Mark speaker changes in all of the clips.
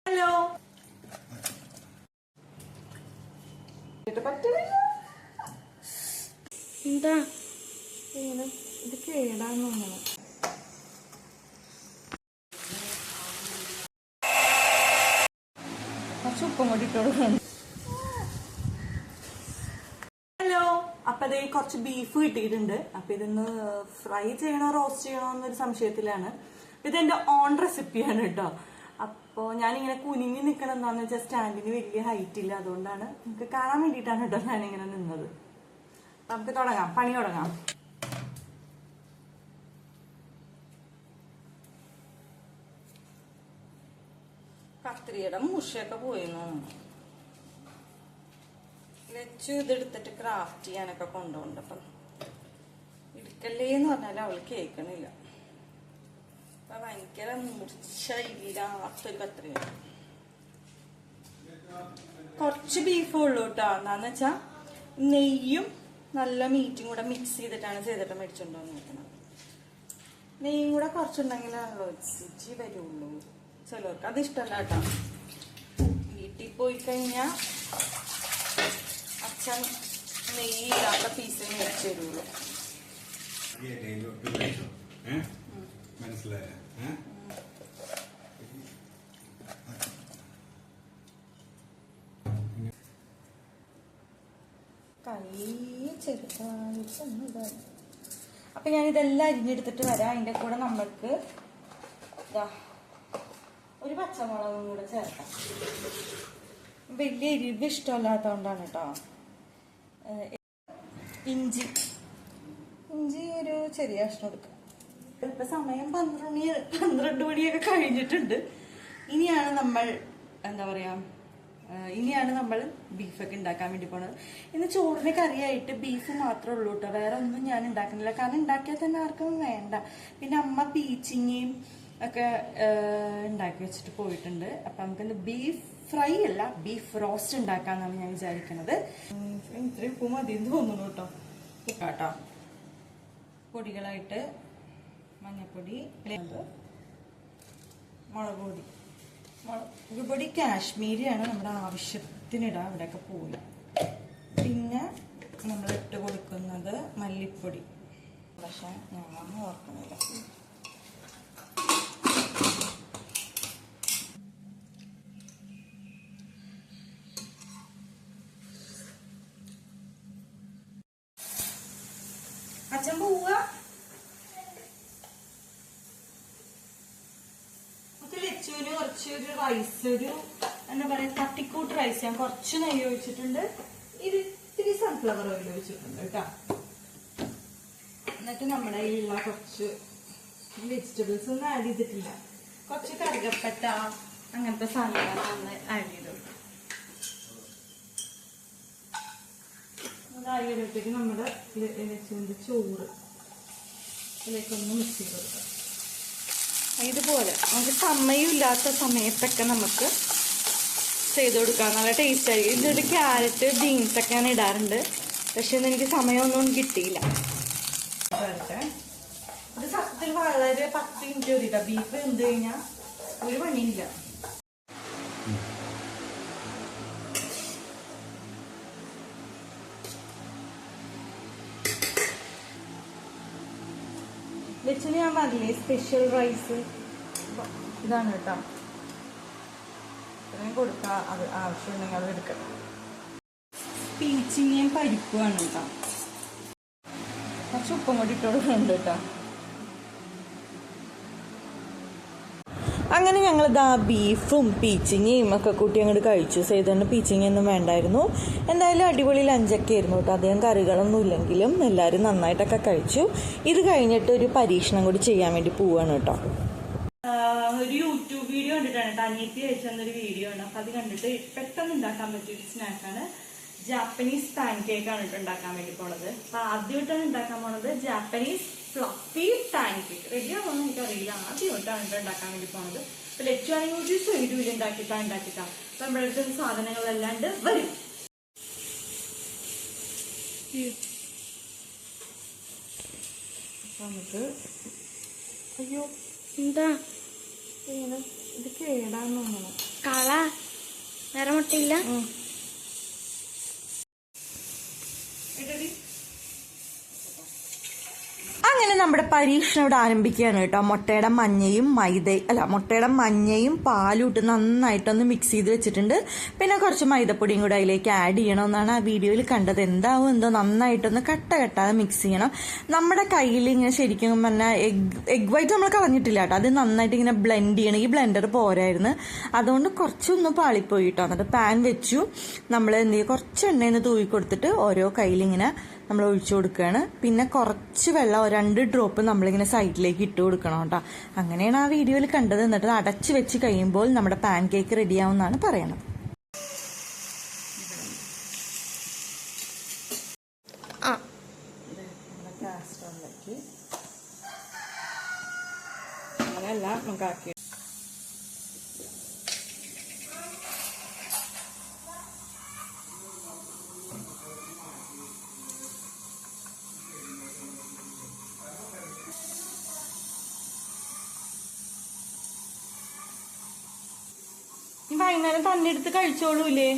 Speaker 1: Hello. എന്താ ഇത് കേടാന്ന് തോന്നുന്നു. കുറച്ച് ഉപ്പും കൂടി ഇട്ടോളൂ. ഹലോ. അപ്പൊ അതേ കുറച്ച് ബീഫ് കിട്ടിയിട്ടുണ്ട്. അപ്പൊ ഇതൊന്ന് ഫ്രൈ ചെയ്യണോ റോസ്റ്റ് ചെയ്യണോ എന്നൊരു സംശയത്തിലാണ്. ഇതെന്റെ ഓൺ റെസിപ്പിയാണ് കേട്ടോ. അപ്പോ ഞാനിങ്ങനെ കുനിഞ്ഞു നിൽക്കണം എന്താന്ന് വെച്ചാൽ സ്റ്റാൻഡിന് വലിയ ഹൈറ്റ് ഇല്ല, അതുകൊണ്ടാണ് നിങ്ങൾക്ക് കാണാൻ വേണ്ടിയിട്ടാണ് കേട്ടോ ഞാനിങ്ങനെ നിന്നത്. നമുക്ക് തുടങ്ങാം, പണി തുടങ്ങാം. കത്രിയുടെ മുഷയൊക്കെ പോയിരുന്നു. ലച്ചു ഇതെടുത്തിട്ട് ക്രാഫ്റ്റ് ചെയ്യാനൊക്കെ കൊണ്ടുപോകുന്നുണ്ട്. അപ്പം എടുക്കല്ലേ എന്ന് പറഞ്ഞാൽ അവൾ കേൾക്കണില്ല. അപ്പൊ ഭയങ്കര മൂർച്ചയില്ലാത്തൊരു കത്രിയാണ്. കുറച്ച് ബീഫ് ഉള്ളൂ കേട്ടോ. എന്താന്ന് വെച്ചാ നെയ്യും നല്ല മീറ്റും കൂടെ മിക്സ് ചെയ്തിട്ട് മേടിച്ചോണ്ട് വന്നിരിക്കണം. നെയ്യും കൂടെ കുറച്ചുണ്ടെങ്കിലാണല്ലോ രുചി വരുള്ളൂ. ചിലർക്ക് അത് ഇഷ്ടമല്ല കേട്ടോ. വീട്ടിൽ പോയി കഴിഞ്ഞാൽ അച്ഛൻ നെയ്യില്ലാത്ത പീസ് മേടിച്ചു തരുള്ളൂ.
Speaker 2: മനസ്സിലായ
Speaker 1: കൈ ചെറുതായിട്ട്. അപ്പൊ ഞാനിതെല്ലാം അരിഞ്ഞെടുത്തിട്ട് വരാം. അതിന്റെ കൂടെ നമ്മൾക്ക് ഒരു പച്ചമുളകും കൂടെ ചേർക്കാം. വലിയ എരിവ് ഇഷ്ടമല്ലാത്തതുകൊണ്ടാണ് കേട്ടോ. ഇഞ്ചി ഒരു ചെറിയ കഷ്ണം എടുക്കാം. ഇപ്പൊ സമയം 12 മണിയൊക്കെ കഴിഞ്ഞിട്ടുണ്ട്. ഇനിയാണ് നമ്മൾ ഇനിയാണ് നമ്മൾ ബീഫൊക്കെ ഉണ്ടാക്കാൻ വേണ്ടി പോണത്. ഇന്ന് ചോറിന് കറിയായിട്ട് ബീഫ് മാത്രമേ ഉള്ളൂ കേട്ടോ. വേറെ ഒന്നും ഞാൻ ഉണ്ടാക്കുന്നില്ല, കാരണം ഉണ്ടാക്കിയാൽ തന്നെ ആർക്കും വേണ്ട. പിന്നെ അമ്മ പീച്ചിങ്ങയും ഒക്കെ ഉണ്ടാക്കി വെച്ചിട്ട് പോയിട്ടുണ്ട്. അപ്പൊ നമുക്കിന്ന് ബീഫ് ഫ്രൈ അല്ല, ബീഫ് റോസ്റ്റ് ഉണ്ടാക്കാന്നാണ് ഞാൻ വിചാരിക്കുന്നത്. ഇത്രയും ഉപ്പ് മതി എന്ന് തോന്നുന്നു കേട്ടോ. ഉപ്പാട്ടോ പൊടികളായിട്ട് മഞ്ഞപ്പൊടി, മുളക് പൊടി കാശ്മീരിയാണ് നമ്മുടെ ആവശ്യത്തിനിടാം, ഇവിടെയൊക്കെ പോയി. പിന്നെ നമ്മൾ ഇട്ട് കൊടുക്കുന്നത് മല്ലിപ്പൊടി, പക്ഷെ ഞാൻ ഓർക്കുന്നില്ല. അച്ഛൻ പോവുക. ലച്ചുവിന് കുറച്ചൊരു റൈസ്, ഒരു എന്താ പറയാ തട്ടിക്കൂട്ട് റൈസ് ഞാൻ കുറച്ച് നെയ്യ് ഒഴിച്ചിട്ടുണ്ട്. ഇത്തിരി സൺഫ്ലവർ ഓയിൽ ഒഴിച്ചിട്ടുണ്ട് കേട്ടോ. എന്നിട്ട് നമ്മുടെ കയ്യിലുള്ള കുറച്ച് വെജിറ്റബിൾസ് ഒന്നും ആഡ് ചെയ്തിട്ടില്ല. കുറച്ച് കറുകപ്പട്ട അങ്ങനത്തെ സാധനങ്ങളൊന്ന് ആഡ് ചെയ്തു. അതായപ്പോഴത്തേക്ക് നമ്മുടെ ലച്ചുവിന്റെ ചോറ് ഇതിലേക്കൊന്ന് മിക്സ് ചെയ്ത് കൊടുക്കാം. ഇതുപോലെ നമുക്ക് സമയമില്ലാത്ത സമയത്തൊക്കെ നമുക്ക് ചെയ്ത് കൊടുക്കാം. നല്ല ടേസ്റ്റ് ആയിരിക്കും. ഇതൊരു ക്യാരറ്റ് ബീൻസ് ഒക്കെ ഞാൻ ഇടാറുണ്ട്, പക്ഷെ ഇന്ന് എനിക്ക് സമയമൊന്നും കിട്ടിയില്ല. ഇത് സത്യത്തിൽ വളരെ 10 മിനിറ്റ് മതിട്ടോ. ബീഫ് വെന്ത് കഴിഞ്ഞാൽ ഒരു പണിയില്ല. ലച്ചുവിന് ഞാൻ പറഞ്ഞില്ലേ സ്പെഷ്യൽ റൈസ് ഇതാണ് കേട്ടോ. ഇത്രയും കൊടുക്കാം, അത് ആവശ്യമുണ്ടെങ്കിൽ അത് എടുക്കണം. പീച്ചിങ്ങയും പരിപ്പുമാണ് കേട്ടോ. കുറച്ച് ഉപ്പും കൂടി ഇട്ടുകൊടുക്കുന്നുണ്ട് കേട്ടോ. അങ്ങനെ ഞങ്ങളിതാ ബീഫും പീച്ചിങ്ങയും ഒക്കെ കൂട്ടി അങ്ങോട്ട് കഴിച്ചു. സേതുവിന് പീച്ചിങ്ങയൊന്നും വേണ്ടായിരുന്നു. എന്തായാലും അടിപൊളി ലഞ്ചൊക്കെ ആയിരുന്നു കേട്ടോ. അധികം കറികളൊന്നും ഇല്ലെങ്കിലും എല്ലാവരും നന്നായിട്ടൊക്കെ കഴിച്ചു. ഇത് കഴിഞ്ഞിട്ട് ഒരു പരീക്ഷണം കൂടി ചെയ്യാൻ വേണ്ടി പോവാണ് കേട്ടോ. ഒരു യൂട്യൂബ് വീഡിയോ കണ്ടിട്ടാണ് അനിയത്തി അയച്ചു തന്നൊരു വീഡിയോ ആണ്. അപ്പൊ അത് കണ്ടിട്ട് പെട്ടെന്ന് ഉണ്ടാക്കാൻ പറ്റിയൊരു സ്നാക്കാണ്. ജാപ്പനീസ് പാൻ കേക്ക് ആണ് കേട്ടോ ഉണ്ടാക്കാൻ വേണ്ടി പോണത്. അപ്പൊ ആദ്യമായിട്ടാണ് ഉണ്ടാക്കാൻ പോണത് ജാപ്പനീസ് ഫ്ലഫി പാൻ കേക്ക്. റെഡിയാവുമെന്ന് എനിക്കറിയില്ല. ആദ്യമായിട്ടാണ് കേട്ടോ ഉണ്ടാക്കാൻ വേണ്ടി പോണത്. അപ്പൊ ലച്ചുവാണെങ്കിൽ ഒരു സൈഡും ഉണ്ടാക്കിയിട്ടാ. അപ്പൊ നമ്മുടെ അടുത്ത് സാധനങ്ങളല്ലാണ്ട് വരും. നമുക്ക് അയ്യോ എന്താ ഇത് കേടാന്ന് തോന്നണം.
Speaker 2: കള വേറെ മുട്ടയില്ല.
Speaker 1: അങ്ങനെ നമ്മുടെ പരീക്ഷണം ഇവിടെ ആരംഭിക്കുകയാണ് കേട്ടോ. മുട്ടയുടെ മഞ്ഞയും പാലും ഇട്ട് നന്നായിട്ടൊന്ന് മിക്സ് ചെയ്ത് വെച്ചിട്ടുണ്ട്. പിന്നെ കുറച്ച് മൈദപ്പൊടിയും കൂടെ അതിലേക്ക് ആഡ് ചെയ്യണമെന്നാണ് ആ വീഡിയോയിൽ കണ്ടത്. എന്താവും എന്തോ നന്നായിട്ടൊന്ന് കട്ടാതെ മിക്സ് ചെയ്യണം. നമ്മുടെ കയ്യിൽ ഇങ്ങനെ ശരിക്കും പറഞ്ഞാൽ എഗ് വൈറ്റ് നമ്മൾ കളഞ്ഞിട്ടില്ല കേട്ടോ. അത് നന്നായിട്ട് ഇങ്ങനെ ബ്ലെൻഡ് ചെയ്യണം. ഈ ബ്ലെൻഡർ പോരായിരുന്നു, അതുകൊണ്ട് കുറച്ചൊന്നും പാളിപ്പോയി കേട്ടോ. എന്നിട്ട് പാൻ വെച്ചു. നമ്മൾ എന്ത് ചെയ്യും, കുറച്ച് എണ്ണയിൽ തൂവി കൊടുത്തിട്ട് ഓരോ കയ്യിലിങ്ങനെ നമ്മൾ ഒഴിച്ചു കൊടുക്കുകയാണ്. പിന്നെ കുറച്ച് വെള്ളം 2 ഡ്രോപ്പ് നമ്മളിങ്ങനെ സൈഡിലേക്ക് ഇട്ട് കൊടുക്കണം കേട്ടോ. അങ്ങനെയാണ് ആ വീഡിയോയിൽ കണ്ടത്. എന്നിട്ട് അടച്ചു വെച്ച് കഴിയുമ്പോൾ നമ്മുടെ പാൻ കേക്ക് റെഡിയാവുമെന്നാണ് പറയണത്. അങ്ങനെയല്ല നമുക്ക് വൈകുന്നേരം തന്നെ എടുത്ത് കഴിച്ചോളൂലേ?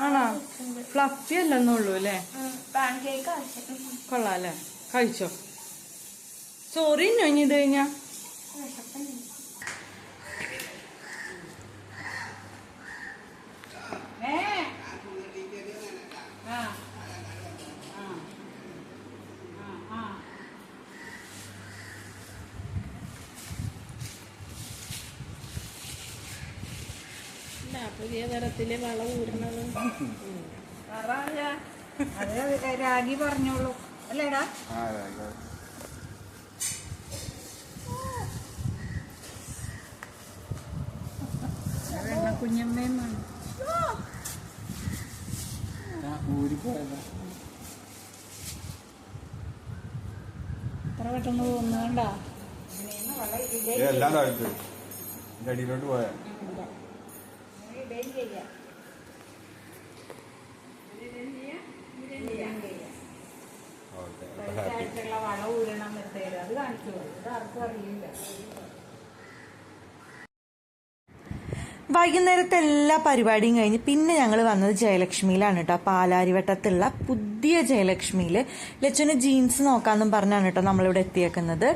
Speaker 1: ആണോ? ഫ്ലഫി അല്ലെന്നുള്ളൂ അല്ലേ? കൊള്ളാല്ലേ? കഴിച്ചോ? സോറി ഇനി ഇത് കഴിഞ്ഞാ
Speaker 2: പുതിയ തരത്തില് വള ഊരണത്
Speaker 3: രാഗി പറഞ്ഞോളൂ അല്ലേടാ. കുഞ്ഞമ്മേന്നാണ്
Speaker 2: എത്ര പെട്ടെന്ന് തോന്നുന്നുണ്ടാ.
Speaker 4: എല്ലാം താഴ്ത്തു അടിയിലോട്ട് പോയാ
Speaker 3: വള ഊരണം നിർത്തേര് അത് കാണിച്ചു. അത് ആർക്കും അറിയില്ല.
Speaker 1: വൈകുന്നേരത്തെ എല്ലാ പരിപാടിയും കഴിഞ്ഞ് പിന്നെ ഞങ്ങൾ വന്നത് ജയലക്ഷ്മിയിലാണ് കേട്ടോ. പാലാരിവട്ടത്തുള്ള പുതിയ ജയലക്ഷ്മിയിൽ ലച്ചുവിന് ജീൻസ് നോക്കാമെന്നും പറഞ്ഞാണ് കേട്ടോ നമ്മളിവിടെ എത്തിയേക്കുന്നത്.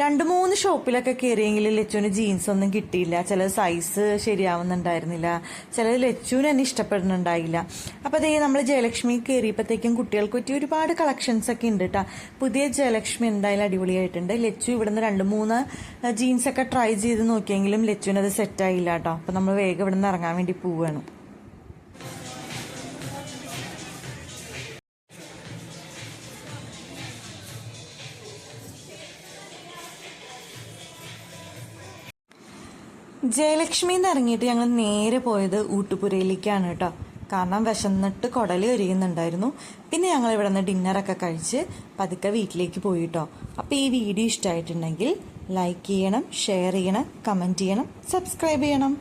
Speaker 1: 2-3 ഷോപ്പിലൊക്കെ കയറിയെങ്കിൽ ലച്ചുവിന് ജീൻസ് ഒന്നും കിട്ടിയില്ല. ചിലത് സൈസ് ശരിയാവുന്നുണ്ടായിരുന്നില്ല, ചിലത് ലച്ചുവിന് തന്നെ ഇഷ്ടപ്പെടുന്നുണ്ടായില്ല. അപ്പോൾ അതേ നമ്മൾ ജയലക്ഷ്മി കയറിയപ്പോഴത്തേക്കും കുട്ടികൾക്ക് പറ്റിയ ഒരുപാട് കളക്ഷൻസ് ഒക്കെ ഉണ്ട് കേട്ടോ. പുതിയ ജയലക്ഷ്മി എന്തായാലും അടിപൊളിയായിട്ടുണ്ട്. ലച്ചു ഇവിടുന്ന് 2-3 ജീൻസൊക്കെ ട്രൈ ചെയ്ത് നോക്കിയെങ്കിലും ലച്ചുവിനത് സെറ്റായില്ല കേട്ടോ. അപ്പോൾ നമ്മൾ വേഗം ഇവിടെ നിന്ന് ഇറങ്ങാൻ വേണ്ടി പോവുകയാണ്. ജയലക്ഷ്മിന്ന് ഇറങ്ങിയിട്ട് ഞങ്ങൾ നേരെ പോയത് ഊട്ടുപുരയിലേക്കാണ് കേട്ടോ. കാരണം വിശന്നിട്ട് കുടല് എരിയുന്നുണ്ടായിരുന്നു. പിന്നെ ഞങ്ങൾ ഇവിടെ നിന്ന് ഡിന്നറൊക്കെ കഴിച്ച് പതുക്കെ വീട്ടിലേക്ക് പോയിട്ടോ. അപ്പോൾ ഈ വീഡിയോ ഇഷ്ടമായിട്ടുണ്ടെങ്കിൽ ലൈക്ക് ചെയ്യണം, ഷെയർ ചെയ്യണം, കമൻറ്റ് ചെയ്യണം, സബ്സ്ക്രൈബ് ചെയ്യണം.